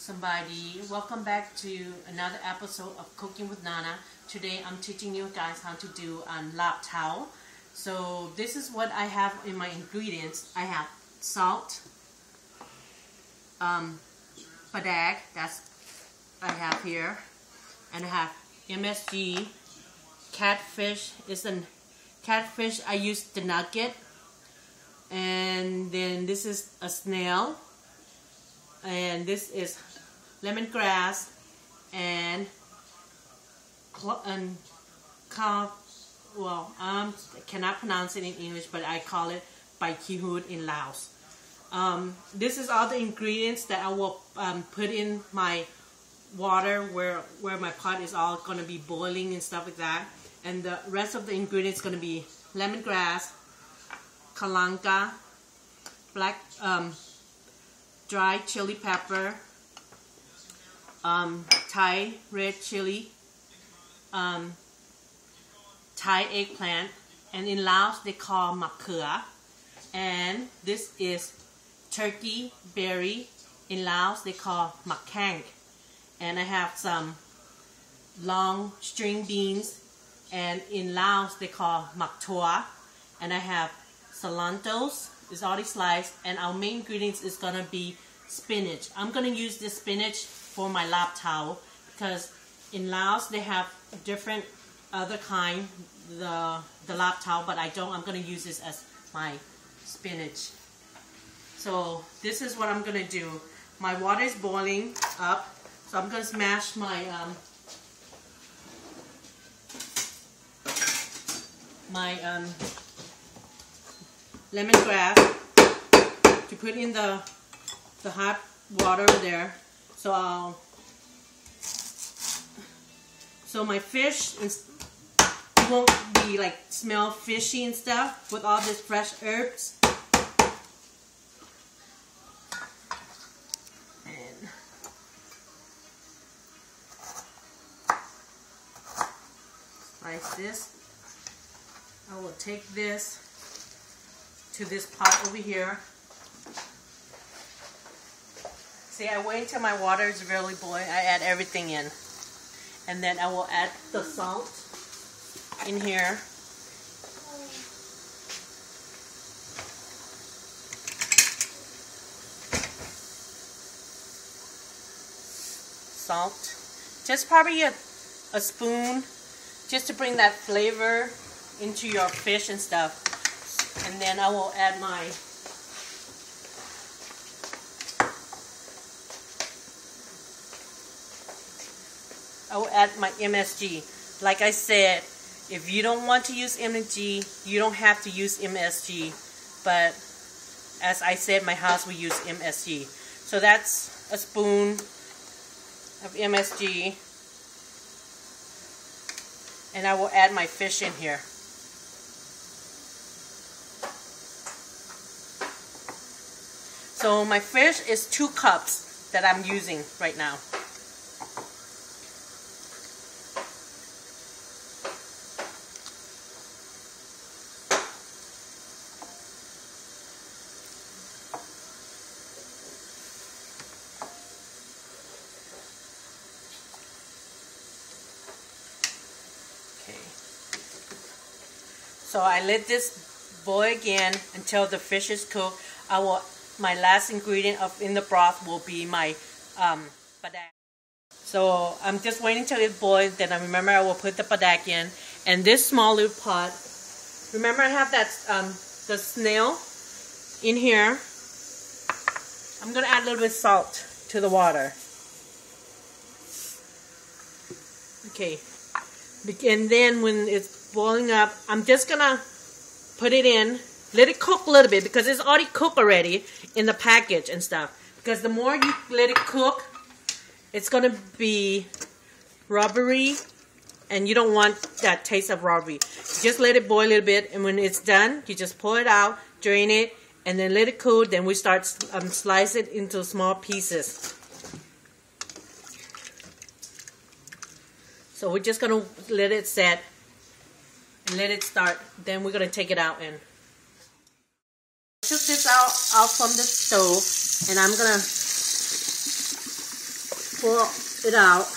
Somebody, welcome back to another episode of Cooking with Nana. Today I'm teaching you guys how to do Larb Thao. So this is what I have in my ingredients. I have salt, padak, that's I have here, and I have MSG, catfish. It's a catfish. I use the nugget, and then this is a snail, and this is lemongrass and I cannot pronounce it in English, but I call it bai kihut in Laos. This is all the ingredients that I will put in my water where my pot is all going to be boiling and stuff like that. And the rest of the ingredients going to be lemongrass, kalanka, black dry chili pepper, Thai red chili, Thai eggplant, and in Laos they call makua. And this is turkey berry. In Laos they call makang. And I have some long string beans, and in Laos they call maktua. And I have cilantros, it's already sliced, and our main ingredients is gonna be spinach. I'm gonna use this spinach for my Larb Thao because in Laos they have different other kind, the Larb Thao, but I don't. I'm gonna use this as my spinach. So this is what I'm gonna do. My water is boiling up, so I'm gonna smash my lemongrass to put in the hot water there. So my fish won't be like smell fishy and stuff with all this fresh herbs. And slice this. I will take this to this pot over here. See, I wait until my water is really boiling. I add everything in. And then I will add the salt in here. Salt. Just probably a spoon, just to bring that flavor into your fish and stuff. And then I will add my MSG. Like I said, if you don't want to use MSG, you don't have to use MSG. But as I said, my house will use MSG. So that's a spoon of MSG. And I will add my fish in here. So my fish is 2 cups that I'm using right now. So I let this boil again until the fish is cooked. My last ingredient in the broth will be my padak. So I'm just waiting until it boils. Then I will put the padak in. And this small little pot, remember I have that the snail in here. I'm gonna add a little bit of salt to the water. Okay. And then when it's boiling up, I'm just gonna put it in, let it cook a little bit because it's already cooked already in the package and stuff. Because the more you let it cook, it's gonna be rubbery, and you don't want that taste of rubbery. Just let it boil a little bit, and when it's done, you just pull it out, drain it, and then let it cool. Then we start slice it into small pieces. So we're just gonna let it set and let it start. Then we're gonna take it out and took this out from the stove, and I'm gonna pour it out.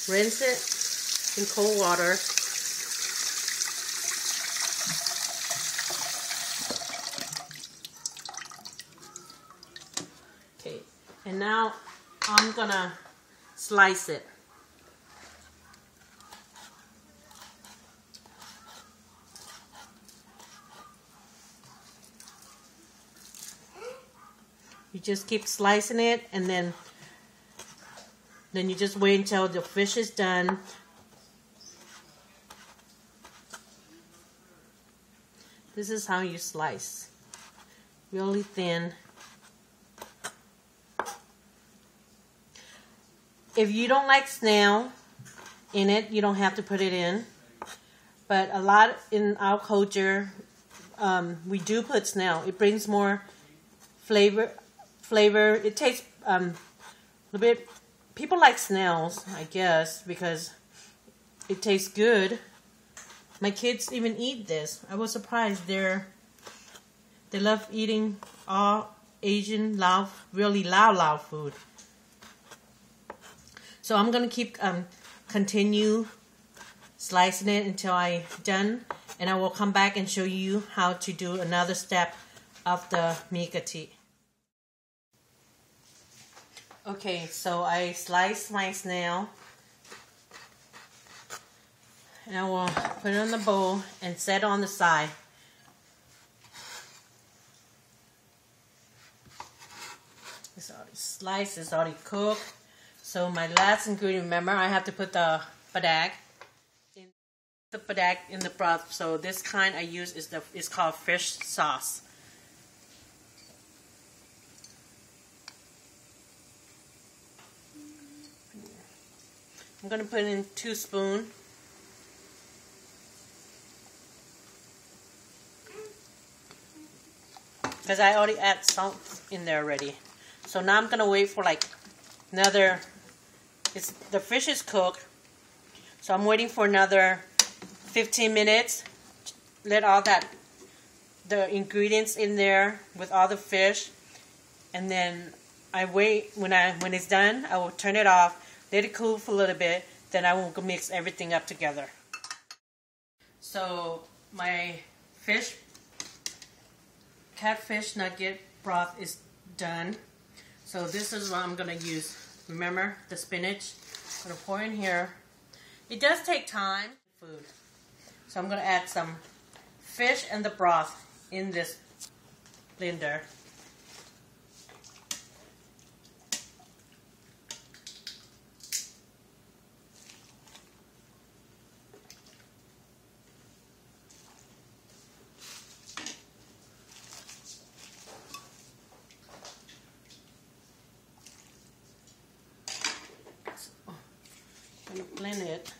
Rinse it in cold water. Okay, and now I'm gonna slice it. You just keep slicing it, and then you just wait until the fish is done. This is how you slice. Really thin. If you don't like snail in it, you don't have to put it in. But a lot in our culture, we do put snail. It brings more flavor. It tastes a little bit. People like snails, I guess, because it tastes good. My kids even eat this. I was surprised. They love eating all Asian Lao, really Lao food. So I'm gonna continue slicing it until I'm done, and I will come back and show you how to do another step of the mee kati. Okay, so I sliced my snail, and I will put it on the bowl and set it on the side. It's already sliced, it's already cooked. So my last ingredient, remember, I have to put the padak in the broth. So this kind I use is called fish sauce. I'm going to put in 2 spoons. Because I already add salt in there already. So now I'm going to wait for like another, the fish is cooked. So I'm waiting for another 15 minutes. Let all the ingredients in there with all the fish. And then I wait, when it's done, I will turn it off. Let it cool for a little bit, then I will mix everything up together. So my catfish nugget broth is done. So this is what I'm going to use. Remember the spinach? I'm going to pour in here. It does take time. Food. So I'm going to add some fish and the broth in this blender. Blend it.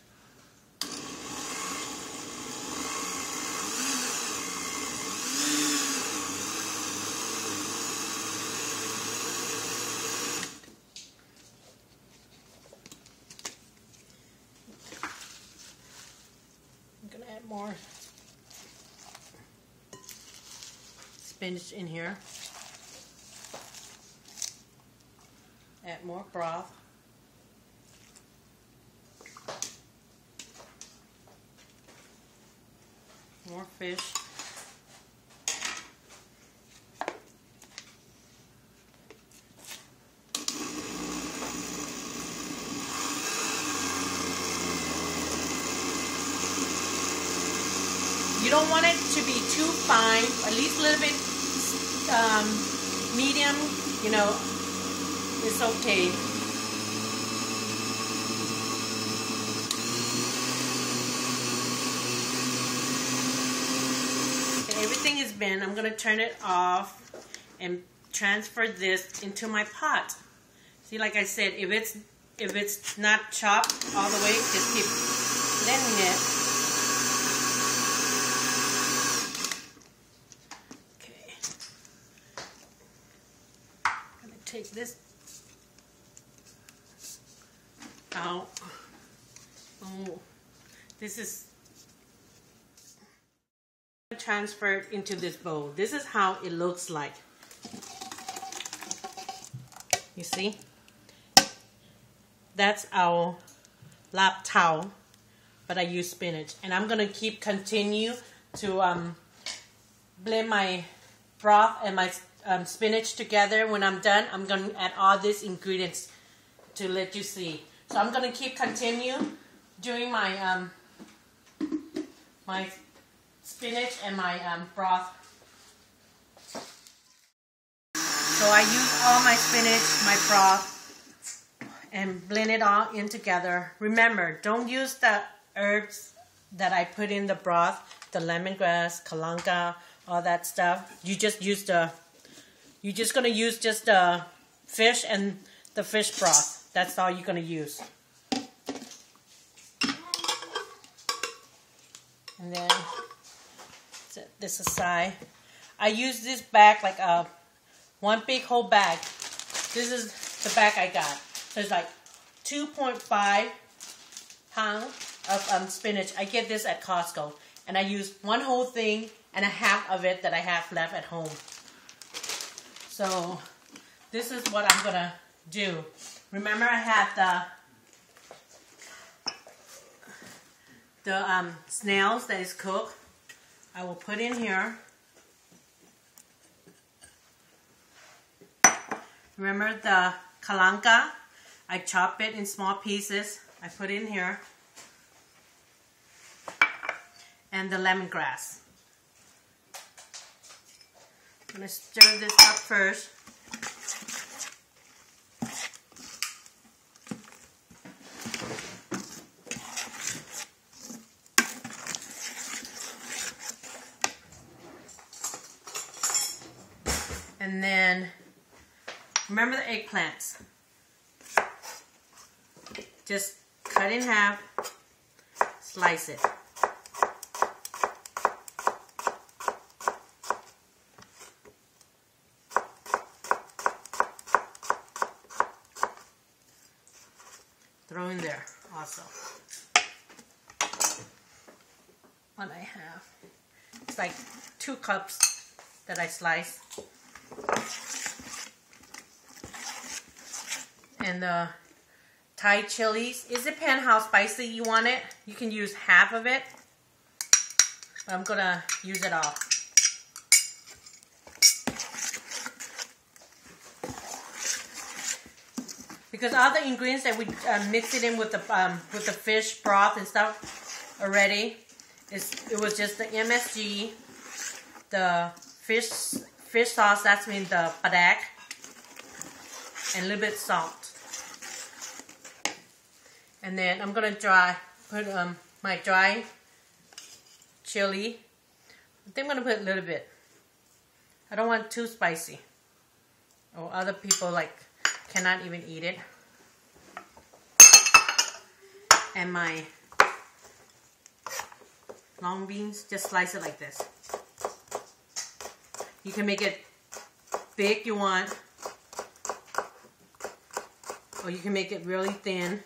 I'm gonna add more spinach in here. Add more broth. More fish. You don't want it to be too fine, at least a little bit medium, you know, it's okay. Everything is been. I'm going to turn it off and transfer this into my pot. See, like I said, if it's not chopped all the way, just keep blending it. Okay. I'm going to take this out. Oh, this is transferred into this bowl. This is how it looks like. You see? That's our Larb Thao, but I use spinach. And I'm going to continue to blend my broth and my spinach together. When I'm done, I'm going to add all these ingredients to let you see. So I'm going to continue doing my my spinach and my broth. So I use all my spinach, my broth, and blend it all in together. Remember, don't use the herbs that I put in the broth, the lemongrass, kalanga, all that stuff. You just use you're just gonna use just the fish and the fish broth. That's all you're gonna use. And then set this aside. I use this bag like one big whole bag. This is the bag I got. So it's like 2.5 pounds of spinach. I get this at Costco. And I use one whole thing and a half of it that I have left at home. So this is what I'm gonna do. Remember, I had the snails that is cooked. I will put in here. Remember the kalanga? I chop it in small pieces. I put in here. And the lemongrass. I'm going to stir this up first. And then, remember the eggplants. Just cut in half, slice it. Throw in there also. What I have, it's like 2 cups that I slice. And the Thai chilies, it depends how spicy you want it. You can use half of it, but I'm gonna use it all. Because all the ingredients that we mixed it in with the fish broth and stuff already, it was just the MSG, the fish sauce, that's mean the padak, and a little bit salt. And then I'm gonna put my dry chili. I think I'm gonna put a little bit. I don't want too spicy, or other people cannot even eat it. And my long beans, just slice it like this. You can make it big you want, or you can make it really thin.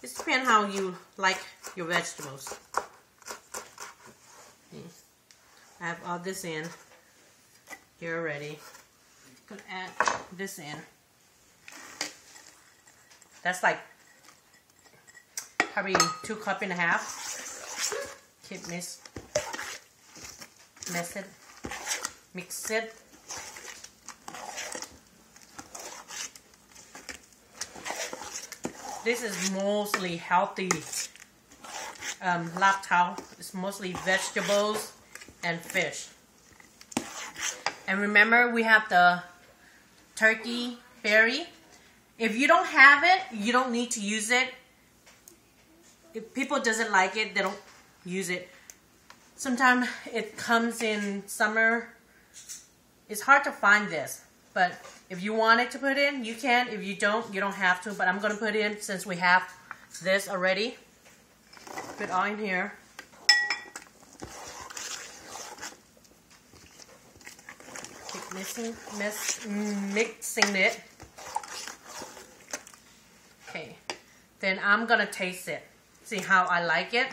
It depends how you like your vegetables. I have all this in here already. I'm gonna add this in. That's like probably 2.5 cups. Keep mix it. This is mostly healthy Larb Thao. It's mostly vegetables and fish. And remember, we have the turkey berry. If you don't have it, you don't need to use it. If people doesn't like it, they don't use it. Sometimes it comes in summer. It's hard to find this, but if you wanted to put in, you can. If you don't, you don't have to. But I'm going to put in, since we have this already. Put it all in here. Keep mixing it. Okay. Then I'm going to taste it. See how I like it.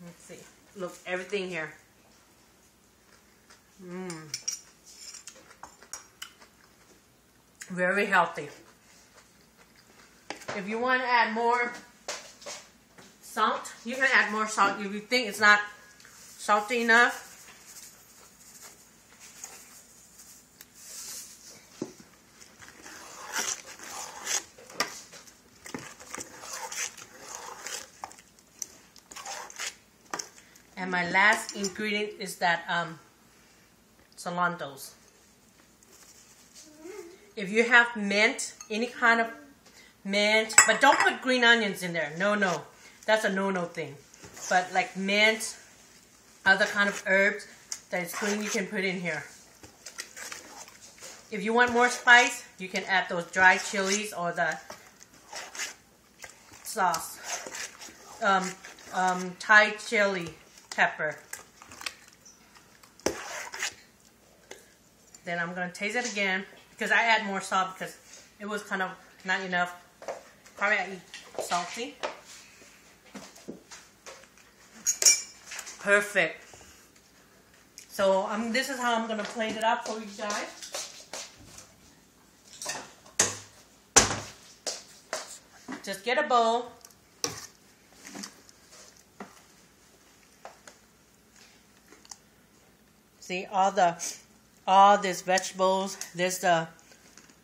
Let's see. Look, everything here. Very healthy. If you want to add more salt, you can add more salt if you think it's not salty enough. And my last ingredient is that cilantro. If you have mint, any kind of mint, but don't put green onions in there. No, that's a no thing. But like mint, other kind of herbs that is green, you can put in here. If you want more spice, you can add those dry chilies or the sauce, Thai chili pepper. Then I'm gonna taste it again because I add more salt because it was kind of not enough. Probably I eat salty. Perfect. So this is how I'm gonna plate it up for you guys. Just get a bowl. See all these vegetables. There's the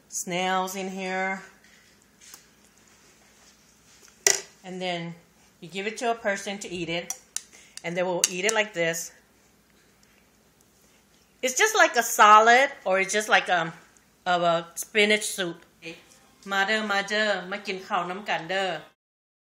snails in here. And then you give it to a person to eat it. And they will eat it like this. It's just like a salad, or it's just like a spinach soup. มาเด้อมากินข้าวน้ำกันเด้อ